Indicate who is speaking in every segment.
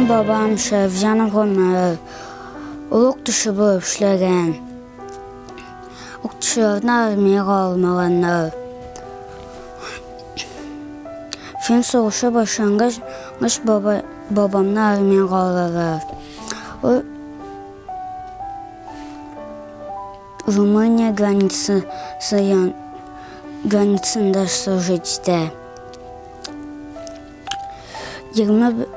Speaker 1: babam Şevcan Ömer, uluk dışı болып işlegen. Uqtışıvdan armiya qalmağanlar. Fin soğuşa başlanğıç babamın armiya qalırlar. O Rumıniya границасында служитте. 21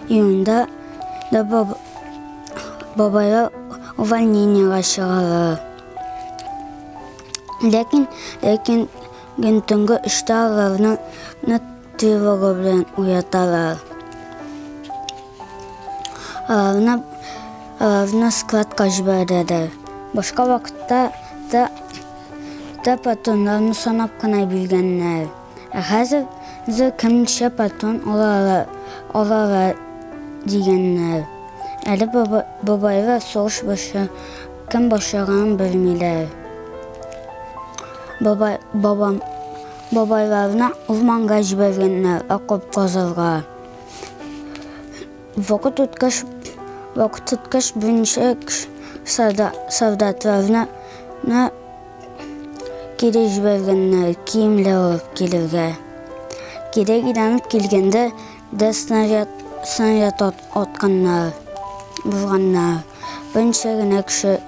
Speaker 1: iyunda babaya увольнениеға шығады. Lekin gün түнгі 3-те аларны тревога белән уяталар. Аларны складка җибәрәләр. Башка вакытта да патроннарны санап кына билгәннәр. Хәзер кемнеңчә патрон алалар дигәннәр. Әле бабайга соғыш кем башлаганын белмиләр. Бабайларны урманга җибәргәннәр, окоп казырга. Вакыт үткәч берничә солдатларны кире җибәргәннәр, киемләр алып килергә. Кире әйләнеп килгәндә дә снаряд атканнар, вурганнар. Берничә генә кеше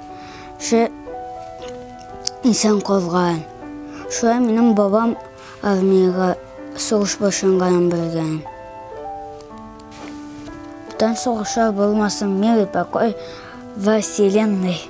Speaker 1: исән калган. Шулай минем бабам армияга соғыш башланганын белгән. Бүтән соғышлар булмасын, мир и покой во вселенной.